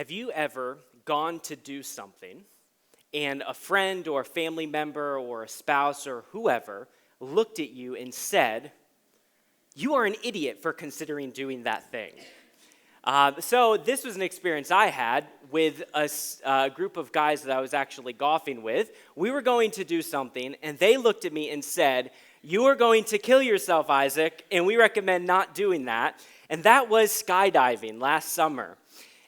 Have you ever gone to do something and a friend or a family member or a spouse or whoever looked at you and said, "You are an idiot for considering doing that thing"? So this was an experience I had with a group of guys that I was actually golfing with. We were going to do something, and they looked at me and said, "You are going to kill yourself, Isaac, and we recommend not doing that." And that was skydiving last summer.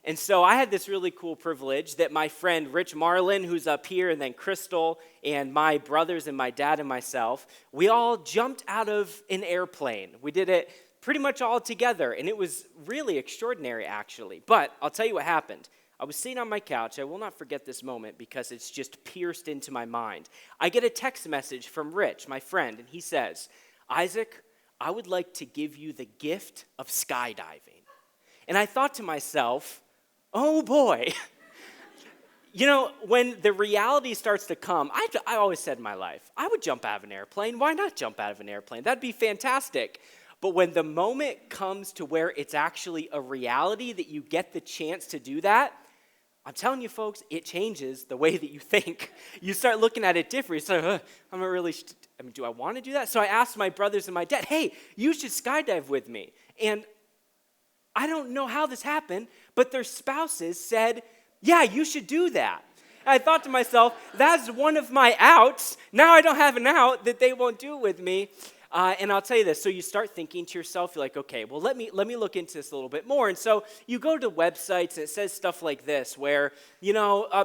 And so I had this really cool privilege that my friend Rich Marlin, who's up here, and then Crystal, and my brothers and my dad and myself, we all jumped out of an airplane. We did it pretty much all together, and it was really extraordinary, actually. But I'll tell you what happened. I was sitting on my couch. I will not forget this moment because it's just pierced into my mind. I get a text message from Rich, my friend, and he says, "Isaac, I would like to give you the gift of skydiving." And I thought to myself, oh boy. You know, when the reality starts to come, I always said in my life, I would jump out of an airplane. Why not jump out of an airplane? That'd be fantastic. But when the moment comes to where it's actually a reality that you get the chance to do that, I'm telling you, folks, it changes the way that you think. You start looking at it different. You start, I'm not really, do I want to do that? So I asked my brothers and my dad, hey, you should skydive with me. And I don't know how this happened, but their spouses said, yeah, you should do that. And I thought to myself, that's one of my outs. Now I don't have an out that they won't do with me. And I'll tell you this, so you start thinking to yourself, you're like, okay, well, let me look into this a little bit more. And so you go to websites, and it says stuff like this, where,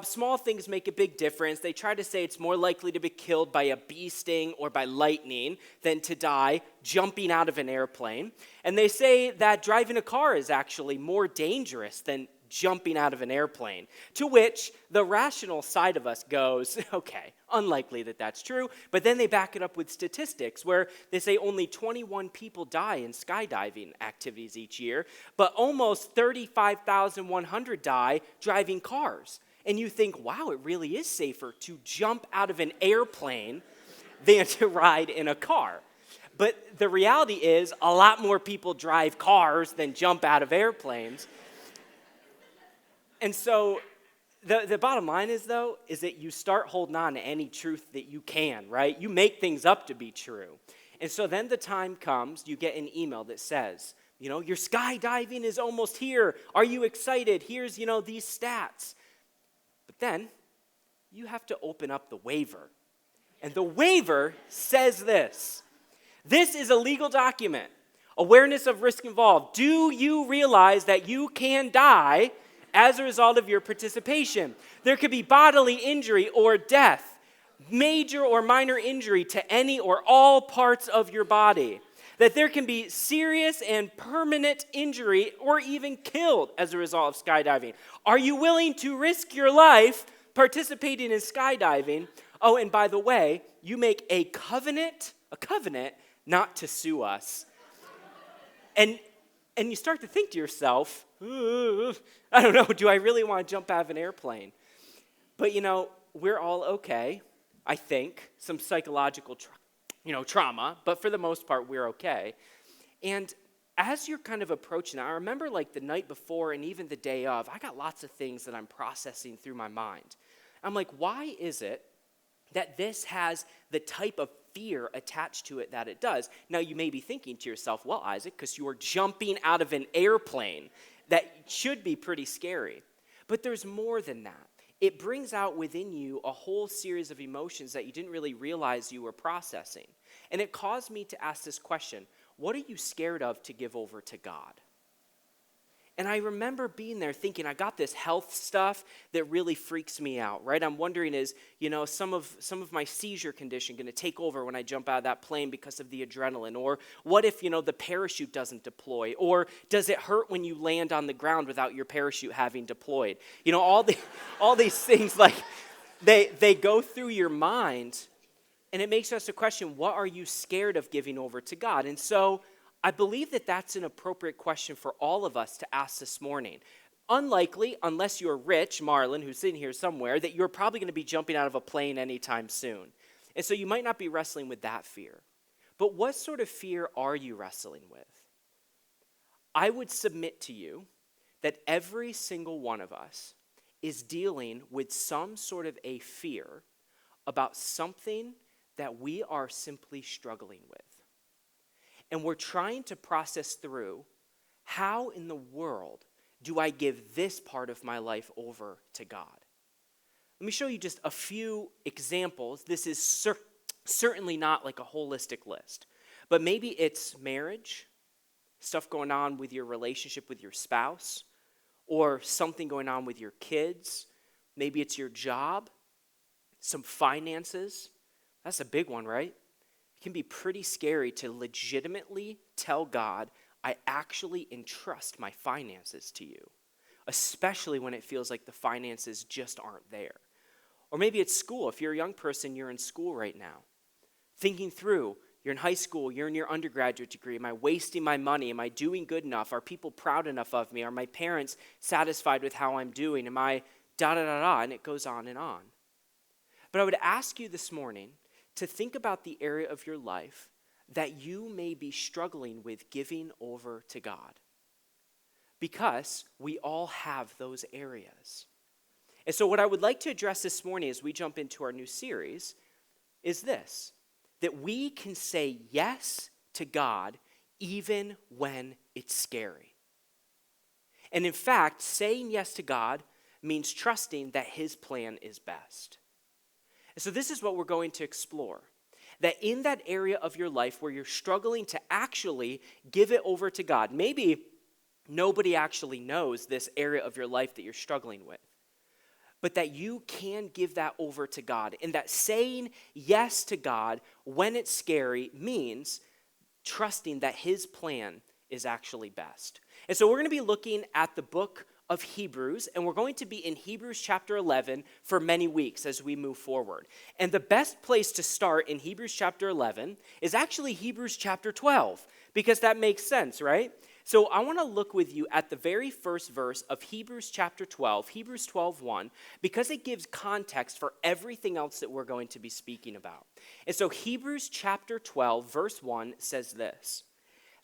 small things make a big difference. They try to say it's more likely to be killed by a bee sting or by lightning than to die jumping out of an airplane. And they say that driving a car is actually more dangerous than jumping out of an airplane, to which the rational side of us goes, okay, unlikely that that's true, but then they back it up with statistics where they say only 21 people die in skydiving activities each year, but almost 35,100 die driving cars. And you think, wow, it really is safer to jump out of an airplane than to ride in a car. But the reality is a lot more people drive cars than jump out of airplanes. And so the bottom line is, though, is that you start holding on to any truth that you can, right? You make things up to be true. And so then the time comes, you get an email that says, your skydiving is almost here. Are you excited? Here's, these stats. But then you have to open up the waiver. And the waiver says this. This is a legal document. Awareness of risk involved. Do you realize that you can die as a result of your participation? There could be bodily injury or death, major or minor injury to any or all parts of your body. That there can be serious and permanent injury or even killed as a result of skydiving. Are you willing to risk your life participating in skydiving? Oh, and by the way, you make a covenant not to sue us. And you start to think to yourself, I don't know, do I really want to jump out of an airplane? But, we're all okay, I think, some psychological trauma, but for the most part, we're okay. And as you're kind of approaching it, I remember like the night before and even the day of, I got lots of things that I'm processing through my mind. I'm like, why is it that this has the type of fear attached to it that it does? Now, you may be thinking to yourself, well, Isaac, because you are jumping out of an airplane, that should be pretty scary. But there's more than that. It brings out within you a whole series of emotions that you didn't really realize you were processing. And it caused me to ask this question: what are you scared of to give over to God? And I remember being there thinking, I got this health stuff that really freaks me out, right? I'm wondering, is, some of my seizure condition going to take over when I jump out of that plane because of the adrenaline? Or what if, the parachute doesn't deploy? Or does it hurt when you land on the ground without your parachute having deployed? All these things, like, they go through your mind, and it makes us a question, what are you scared of giving over to God? And so I believe that that's an appropriate question for all of us to ask this morning. Unlikely, unless you're Rich Marlin, who's sitting here somewhere, that you're probably going to be jumping out of a plane anytime soon. And so you might not be wrestling with that fear. But what sort of fear are you wrestling with? I would submit to you that every single one of us is dealing with some sort of a fear about something that we are simply struggling with. And we're trying to process through, how in the world do I give this part of my life over to God? Let me show you just a few examples. This is certainly not like a holistic list, but maybe it's marriage, stuff going on with your relationship with your spouse, or something going on with your kids. Maybe it's your job, some finances. That's a big one, right? It can be pretty scary to legitimately tell God, I actually entrust my finances to you, especially when it feels like the finances just aren't there. Or maybe it's school. If you're a young person, you're in school right now, thinking through, you're in high school, you're in your undergraduate degree. Am I wasting my money? Am I doing good enough? Are people proud enough of me? Are my parents satisfied with how I'm doing? Am I da-da-da-da? And it goes on and on. But I would ask you this morning to think about the area of your life that you may be struggling with giving over to God. Because we all have those areas. And so what I would like to address this morning as we jump into our new series is this, that we can say yes to God even when it's scary. And in fact, saying yes to God means trusting that his plan is best. And so this is what we're going to explore. That in that area of your life where you're struggling to actually give it over to God, maybe nobody actually knows this area of your life that you're struggling with, but that you can give that over to God. And that saying yes to God when it's scary means trusting that his plan is actually best. And so we're going to be looking at the book of Hebrews, and we're going to be in Hebrews chapter 11 for many weeks as we move forward. And the best place to start in Hebrews chapter 11 is actually Hebrews chapter 12, because that makes sense, right? So I want to look with you at the very first verse of Hebrews chapter 12, Hebrews 12:1, because it gives context for everything else that we're going to be speaking about. And so Hebrews chapter 12, verse 1 says this,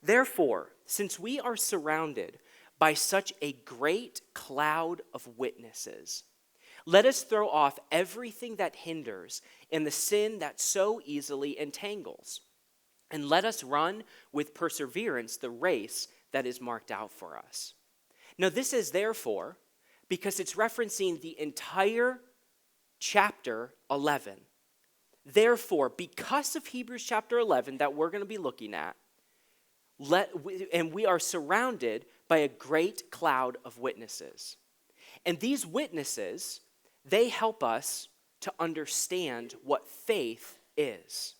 "Therefore, since we are surrounded by such a great cloud of witnesses, let us throw off everything that hinders and the sin that so easily entangles, and let us run with perseverance the race that is marked out for us." Now this is therefore because it's referencing the entire chapter 11. Therefore, because of Hebrews chapter 11 that we're going to be looking at, and we are surrounded by a great cloud of witnesses. And these witnesses, they help us to understand what faith is.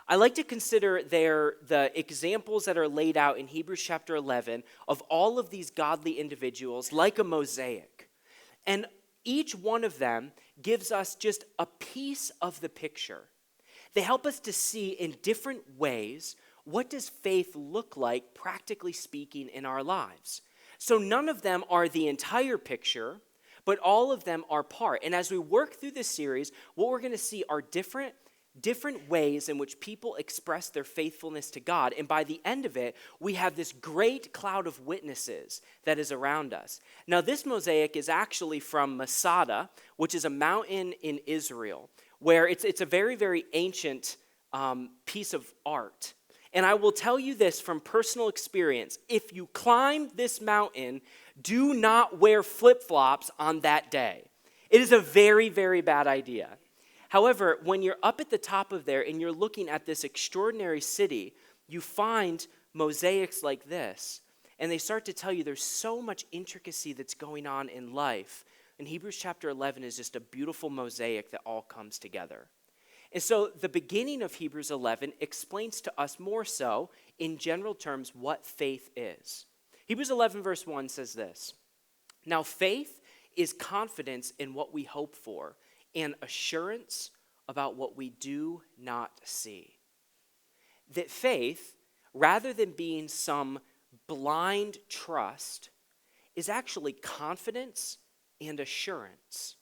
I like to consider the examples that are laid out in Hebrews chapter 11 of all of these godly individuals like a mosaic. And each one of them gives us just a piece of the picture. They help us to see in different ways, what does faith look like, practically speaking, in our lives? So none of them are the entire picture, but all of them are part. And as we work through this series, what we're going to see are different ways in which people express their faithfulness to God. And by the end of it, we have this great cloud of witnesses that is around us. Now, this mosaic is actually from Masada, which is a mountain in Israel, where it's a very, very ancient piece of art. And I will tell you this from personal experience. If you climb this mountain, do not wear flip-flops on that day. It is a very, very bad idea. However, when you're up at the top of there and you're looking at this extraordinary city, you find mosaics like this. And they start to tell you there's so much intricacy that's going on in life. And Hebrews chapter 11 is just a beautiful mosaic that all comes together. And so the beginning of Hebrews 11 explains to us more so, in general terms, what faith is. Hebrews 11 verse 1 says this, "Now faith is confidence in what we hope for, and assurance about what we do not see." That faith, rather than being some blind trust, is actually confidence and assurance.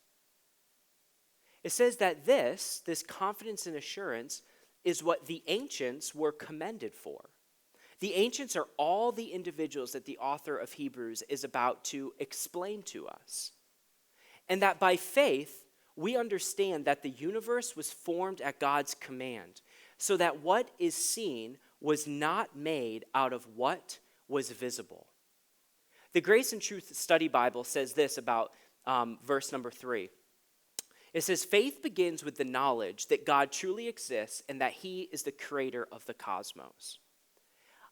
It says that this confidence and assurance is what the ancients were commended for. The ancients are all the individuals that the author of Hebrews is about to explain to us. And that by faith, we understand that the universe was formed at God's command, so that what is seen was not made out of what was visible. The Grace and Truth Study Bible says this about verse number 3. It says, faith begins with the knowledge that God truly exists and that he is the creator of the cosmos.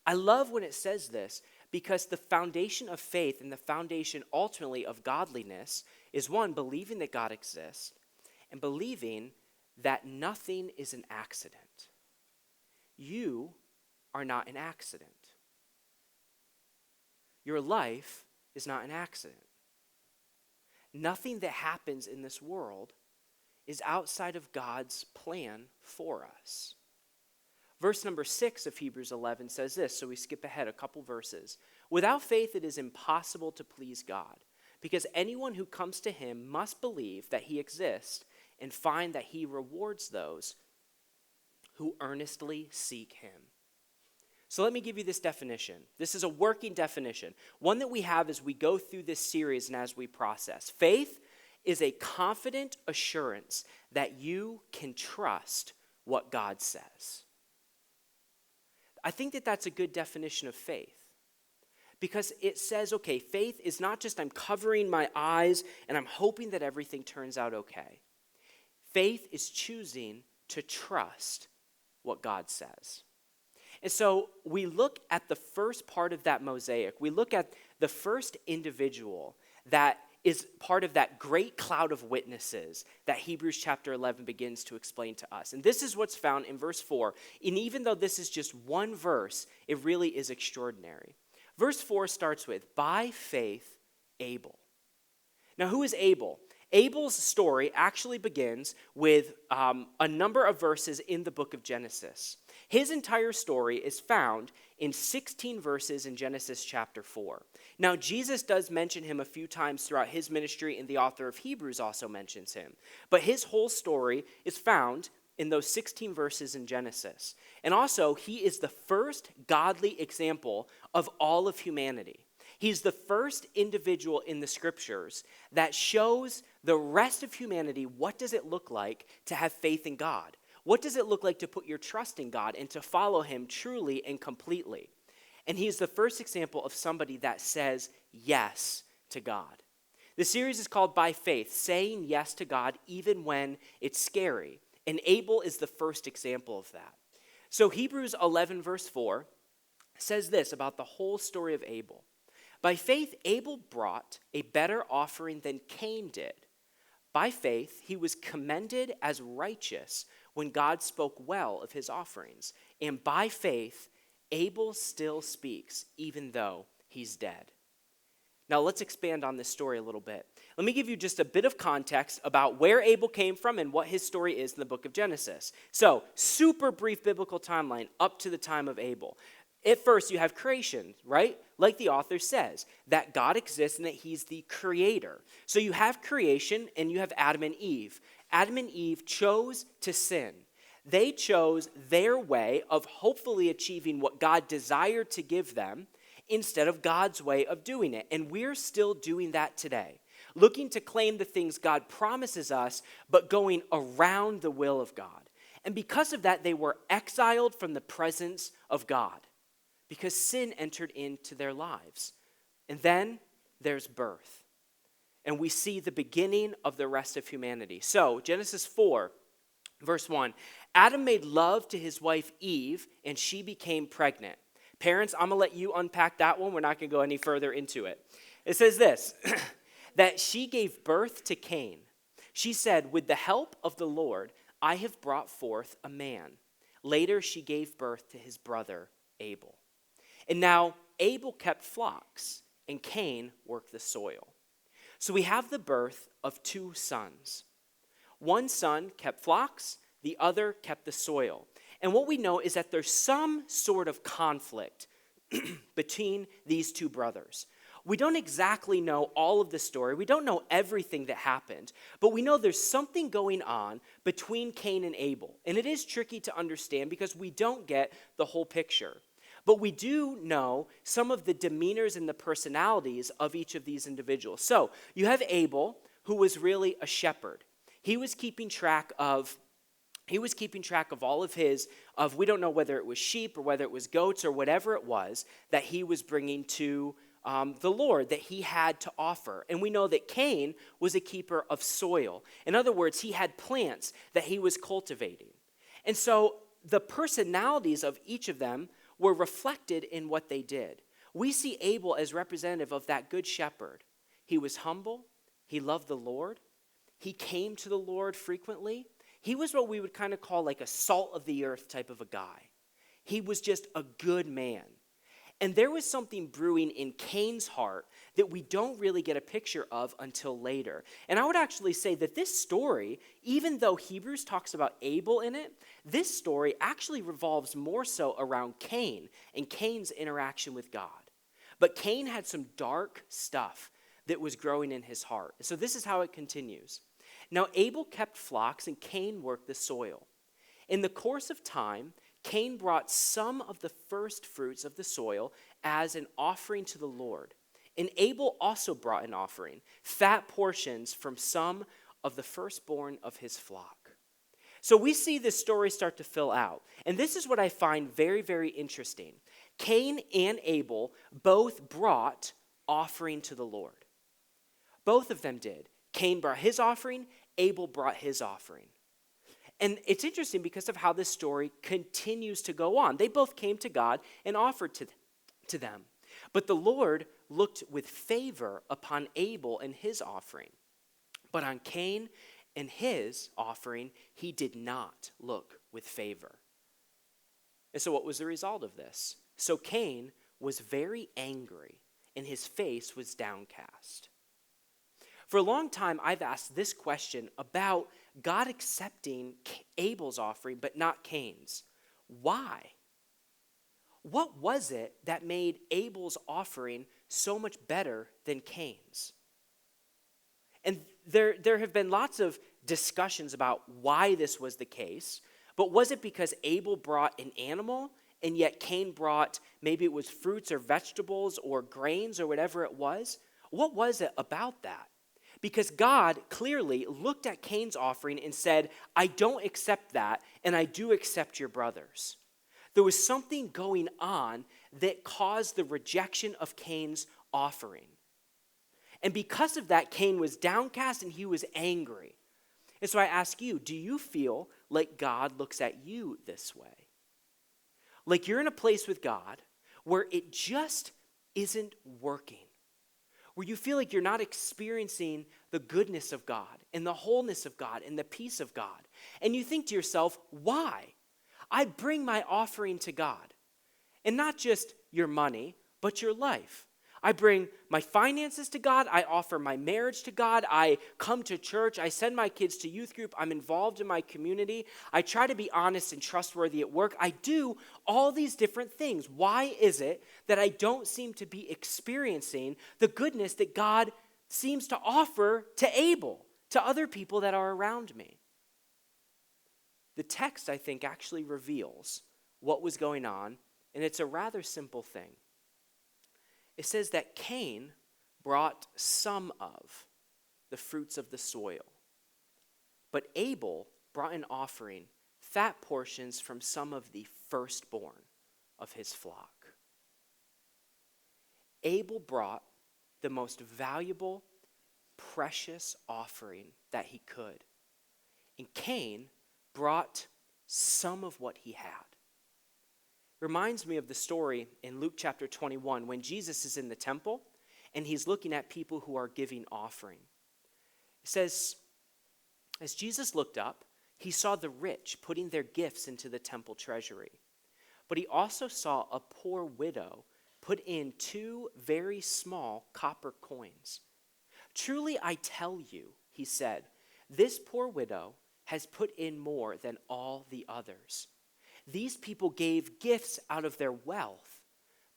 I love when it says this because the foundation of faith and the foundation ultimately of godliness is one, believing that God exists and believing that nothing is an accident. You are not an accident. Your life is not an accident. Nothing that happens in this world is outside of God's plan for us. Verse number 6 of Hebrews 11 says this, so we skip ahead a couple verses. Without faith it is impossible to please God, because anyone who comes to him must believe that he exists and find that he rewards those who earnestly seek him. So let me give you this definition. This is a working definition, one that we have as we go through this series and as we process. Faith is a confident assurance that you can trust what God says. I think that that's a good definition of faith because it says, okay, faith is not just I'm covering my eyes and I'm hoping that everything turns out okay. Faith is choosing to trust what God says. And so we look at the first part of that mosaic. We look at the first individual that is part of that great cloud of witnesses that Hebrews chapter 11 begins to explain to us. And this is what's found in verse 4. And even though this is just one verse, it really is extraordinary. Verse 4 starts with, by faith, Abel. Now, who is Abel? Abel's story actually begins with a number of verses in the book of Genesis. His entire story is found in 16 verses in Genesis chapter 4. Now, Jesus does mention him a few times throughout his ministry, and the author of Hebrews also mentions him. But his whole story is found in those 16 verses in Genesis. And also, he is the first godly example of all of humanity. He's the first individual in the scriptures that shows the rest of humanity what does it look like to have faith in God. What does it look like to put your trust in God and to follow him truly and completely? And he's the first example of somebody that says yes to God. The series is called By Faith, saying yes to God even when it's scary. And Abel is the first example of that. So Hebrews 11 verse 4 says this about the whole story of Abel. By faith, Abel brought a better offering than Cain did. By faith, he was commended as righteous when God spoke well of his offerings. And by faith, Abel still speaks, even though he's dead. Now let's expand on this story a little bit. Let me give you just a bit of context about where Abel came from and what his story is in the book of Genesis. So, super brief biblical timeline up to the time of Abel. At first, you have creation, right? Like the author says, that God exists and that he's the creator. So you have creation and you have Adam and Eve. Adam and Eve chose to sin. They chose their way of hopefully achieving what God desired to give them instead of God's way of doing it. And we're still doing that today, looking to claim the things God promises us, but going around the will of God. And because of that, they were exiled from the presence of God, because sin entered into their lives. And then there's birth. And we see the beginning of the rest of humanity. So, Genesis 4, verse 1, Adam made love to his wife Eve, and she became pregnant. Parents, I'm going to let you unpack that one. We're not going to go any further into it. It says this, that she gave birth to Cain. She said, with the help of the Lord, I have brought forth a man. Later, she gave birth to his brother Abel. And now Abel kept flocks, and Cain worked the soil. So we have the birth of two sons. One son kept flocks, the other kept the soil. And what we know is that there's some sort of conflict between these two brothers. We don't exactly know all of the story. We don't know everything that happened. But we know there's something going on between Cain and Abel. And it is tricky to understand because we don't get the whole picture. But we do know some of the demeanors and the personalities of each of these individuals. So you have Abel, who was really a shepherd. He was keeping track of all of his, we don't know whether it was sheep or whether it was goats or whatever it was that he was bringing to the Lord that he had to offer. And we know that Cain was a keeper of soil. In other words, he had plants that he was cultivating. And so the personalities of each of them were reflected in what they did. We see Abel as representative of that good shepherd. He was humble. He loved the Lord. He came to the Lord frequently. He was what we would kind of call like a salt of the earth type of a guy. He was just a good man. And there was something brewing in Cain's heart that we don't really get a picture of until later. And I would actually say that this story, even though Hebrews talks about Abel in it, this story actually revolves more so around Cain and Cain's interaction with God. But Cain had some dark stuff that was growing in his heart. So this is how it continues. Now Abel kept flocks and Cain worked the soil. In the course of time, Cain brought some of the first fruits of the soil as an offering to the Lord. And Abel also brought an offering, fat portions from some of the firstborn of his flock. So we see this story start to fill out. And this is what I find very, very interesting. Cain and Abel both brought offering to the Lord. Both of them did. Cain brought his offering, Abel brought his offering. And it's interesting because of how this story continues to go on. They both came to God and offered to them. But the Lord looked with favor upon Abel and his offering. But on Cain and his offering, he did not look with favor. And so what was the result of this? So Cain was very angry, and his face was downcast. For a long time, I've asked this question about God accepting Abel's offering, but not Cain's. Why? What was it that made Abel's offering so much better than Cain's? And there have been lots of discussions about why this was the case, but was it because Abel brought an animal and yet Cain brought, maybe it was fruits or vegetables or grains or whatever it was? What was it about that? Because God clearly looked at Cain's offering and said, I don't accept that, and I do accept your brother's. There was something going on that caused the rejection of Cain's offering. And because of that, Cain was downcast and he was angry. And so I ask you, do you feel like God looks at you this way? Like you're in a place with God where it just isn't working. Where you feel like you're not experiencing the goodness of God and the wholeness of God and the peace of God. And you think to yourself, why? I bring my offering to God. And not just your money, but your life. I bring my finances to God. I offer my marriage to God. I come to church. I send my kids to youth group. I'm involved in my community. I try to be honest and trustworthy at work. I do all these different things. Why is it that I don't seem to be experiencing the goodness that God seems to offer to Abel, to other people that are around me? The text, I think, actually reveals what was going on, and it's a rather simple thing. It says that Cain brought some of the fruits of the soil, but Abel brought an offering, fat portions from some of the firstborn of his flock. Abel brought the most valuable, precious offering that he could, and Cain brought some of what he had. Reminds me of the story in Luke chapter 21 when Jesus is in the temple and he's looking at people who are giving offering. It says, as Jesus looked up, he saw the rich putting their gifts into the temple treasury. But he also saw a poor widow put in 2 very small copper coins. Truly I tell you, he said, this poor widow has put in more than all the others. These people gave gifts out of their wealth,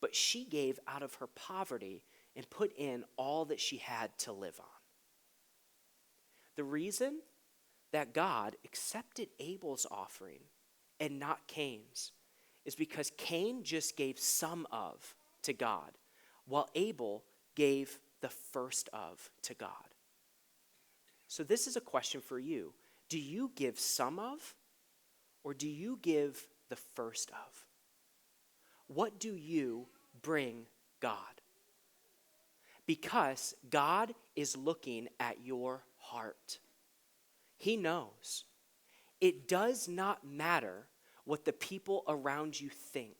but she gave out of her poverty and put in all that she had to live on. The reason that God accepted Abel's offering and not Cain's is because Cain just gave some of to God, while Abel gave the first of to God. So this is a question for you. Do you give some of, or do you give the first of? What do you bring God? Because God is looking at your heart. He knows. It does not matter what the people around you think.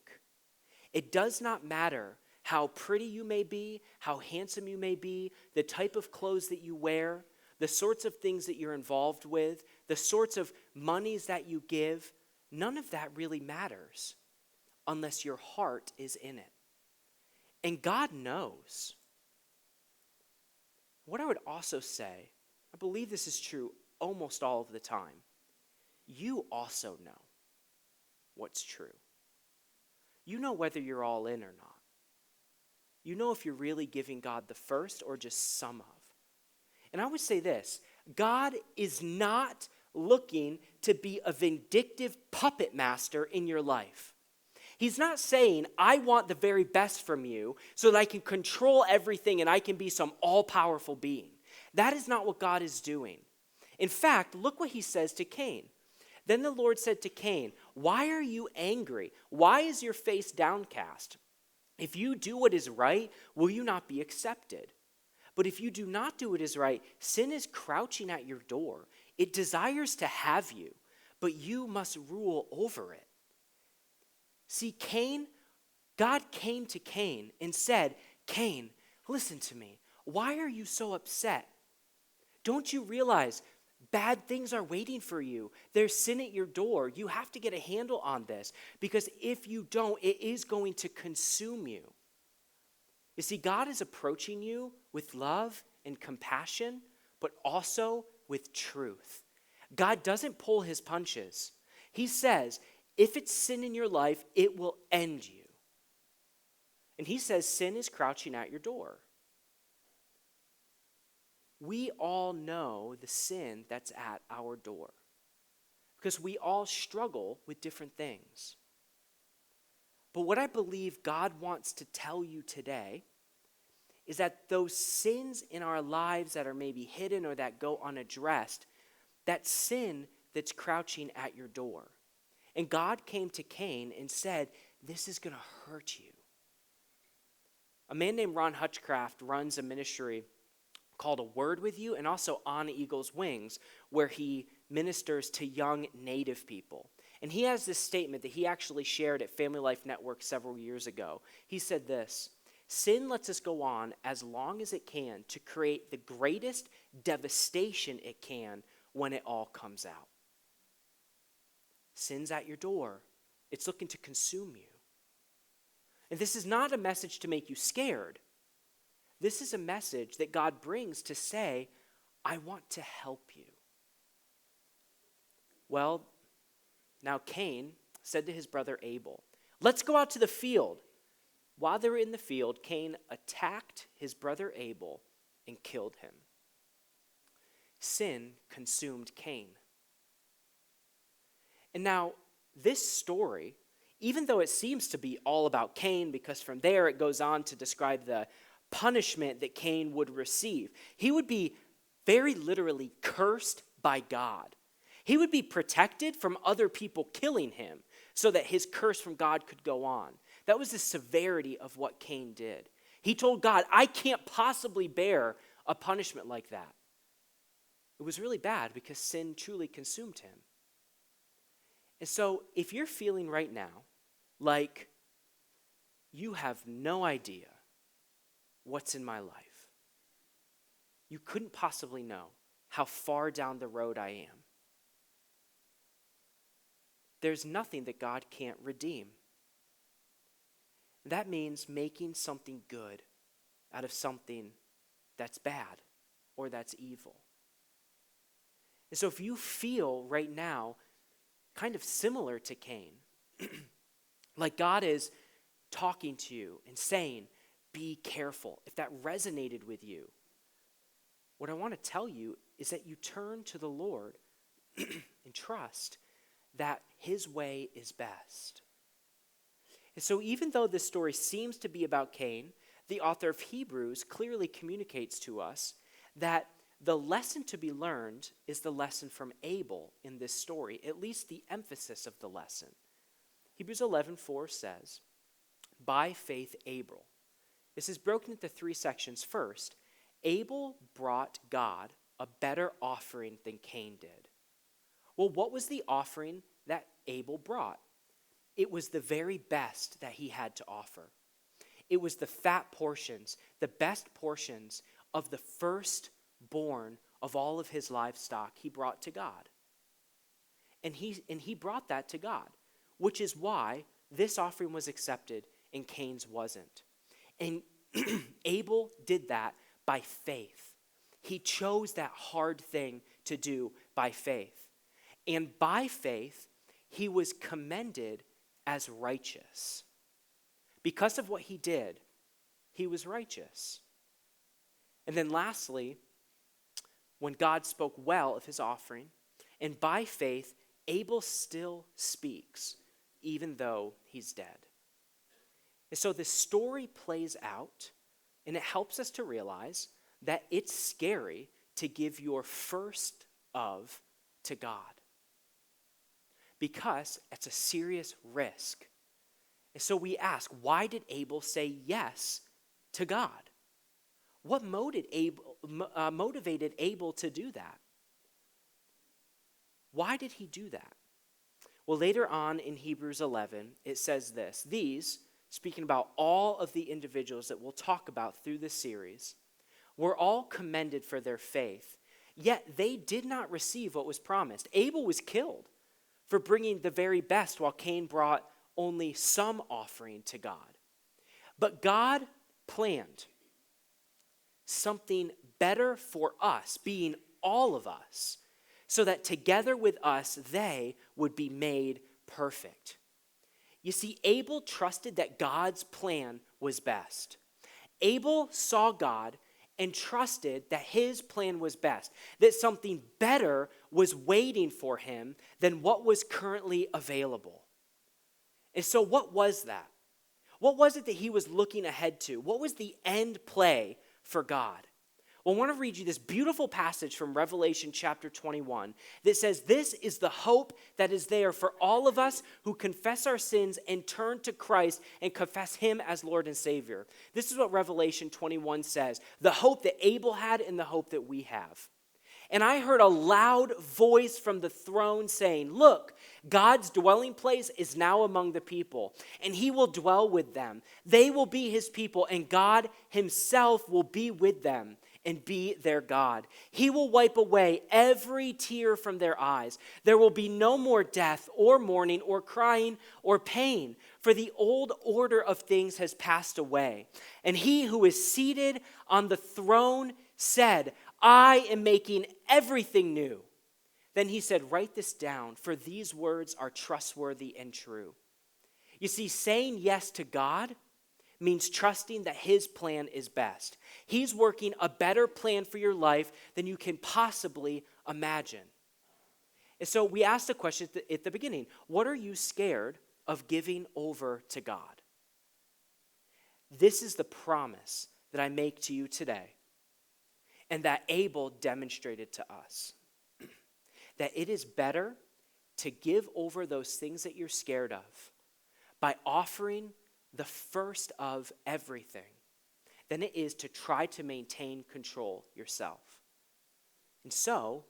It does not matter how pretty you may be, how handsome you may be, the type of clothes that you wear, the sorts of things that you're involved with, the sorts of monies that you give. None of that really matters unless your heart is in it. And God knows. What I would also say, I believe this is true almost all of the time, you also know what's true. You know whether you're all in or not. You know if you're really giving God the first or just some of. And I would say this, God is not looking to be a vindictive puppet master in your life. He's not saying, I want the very best from you so that I can control everything and I can be some all-powerful being. That is not what God is doing. In fact, look what he says to Cain. Then the Lord said to Cain, why are you angry? Why is your face downcast? If you do what is right, will you not be accepted? But if you do not do what is right, sin is crouching at your door. It desires to have you, but you must rule over it. See, God came to Cain and said, Cain, listen to me. Why are you so upset? Don't you realize bad things are waiting for you? There's sin at your door. You have to get a handle on this, because if you don't, it is going to consume you. You see, God is approaching you with love and compassion, but also with truth. God doesn't pull his punches. He says, if it's sin in your life, it will end you. And he says sin is crouching at your door. We all know the sin that's at our door because we all struggle with different things. But what I believe God wants to tell you today is that those sins in our lives that are maybe hidden or that go unaddressed, that sin that's crouching at your door. And God came to Cain and said, this is going to hurt you. A man named Ron Hutchcraft runs a ministry called A Word With You and also On Eagle's Wings, where he ministers to young Native people. And he has this statement that he actually shared at Family Life Network several years ago. He said this, sin lets us go on as long as it can to create the greatest devastation it can when it all comes out. Sin's at your door. It's looking to consume you. And this is not a message to make you scared. This is a message that God brings to say, I want to help you. Well, now Cain said to his brother Abel, let's go out to the field. While they were in the field, Cain attacked his brother Abel and killed him. Sin consumed Cain. And now, this story, even though it seems to be all about Cain, because from there it goes on to describe the punishment that Cain would receive. He would be very literally cursed by God. He would be protected from other people killing him so that his curse from God could go on. That was the severity of what Cain did. He told God, I can't possibly bear a punishment like that. It was really bad because sin truly consumed him. And so if you're feeling right now like you have no idea what's in my life, you couldn't possibly know how far down the road I am, there's nothing that God can't redeem. That means making something good out of something that's bad or that's evil. And so if you feel right now kind of similar to Cain, like God is talking to you and saying, be careful. If that resonated with you, what I want to tell you is that you turn to the Lord and trust that his way is best. So even though this story seems to be about Cain, the author of Hebrews clearly communicates to us that the lesson to be learned is the lesson from Abel in this story, at least the emphasis of the lesson. Hebrews 11:4 says, by faith Abel. This is broken into three sections. First, Abel brought God a better offering than Cain did. Well, what was the offering that Abel brought? It was the very best that he had to offer. It was the fat portions, the best portions of the firstborn of all of his livestock he brought to God. And he brought that to God, which is why this offering was accepted and Cain's wasn't. And Abel did that by faith. He chose that hard thing to do by faith. And by faith, he was commended as righteous. Because of what he did, he was righteous. And then lastly, when God spoke well of his offering, and by faith, Abel still speaks, even though he's dead. And so this story plays out, and it helps us to realize that it's scary to give your first of to God, because it's a serious risk. And so we ask, why did Abel say yes to God? What motivated Abel to do that? Why did he do that? Well, later on in Hebrews 11, it says this. These, speaking about all of the individuals that we'll talk about through this series, were all commended for their faith, yet they did not receive what was promised. Abel was killed for bringing the very best, while Cain brought only some offering to God. But God planned something better for us, being all of us, so that together with us, they would be made perfect. You see, Abel trusted that God's plan was best. Abel saw God and trusted that his plan was best, that something better was waiting for him than what was currently available. And so what was that? What was it that he was looking ahead to? What was the end play for God? Well, I want to read you this beautiful passage from Revelation chapter 21 that says, this is the hope that is there for all of us who confess our sins and turn to Christ and confess him as Lord and Savior. This is what Revelation 21 says, the hope that Abel had and the hope that we have. And I heard a loud voice from the throne saying, look, God's dwelling place is now among the people, and he will dwell with them. They will be his people, and God himself will be with them and be their God. He will wipe away every tear from their eyes. There will be no more death or mourning or crying or pain, for the old order of things has passed away. And he who is seated on the throne said, I am making everything new. Then he said, write this down, for these words are trustworthy and true. You see, saying yes to God means trusting that his plan is best. He's working a better plan for your life than you can possibly imagine. And so we asked the question at the beginning, what are you scared of giving over to God? This is the promise that I make to you today, and that Abel demonstrated to us, that it is better to give over those things that you're scared of by offering the first of everything than it is to try to maintain control yourself. And so,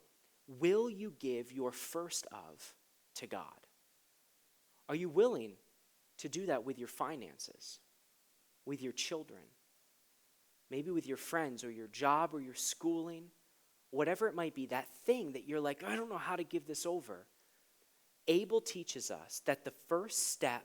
will you give your first of to God? Are you willing to do that with your finances, with your children, maybe with your friends or your job or your schooling, whatever it might be, that thing that you're like, I don't know how to give this over? Abel teaches us that the first step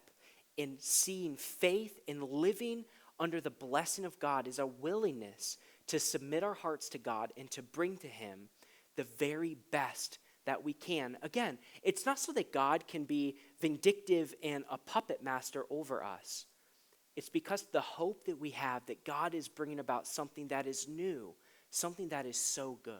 in seeing faith and living under the blessing of God is a willingness to submit our hearts to God and to bring to him the very best that we can. Again, it's not so that God can be vindictive and a puppet master over us. It's because the hope that we have that God is bringing about something that is new, something that is so good.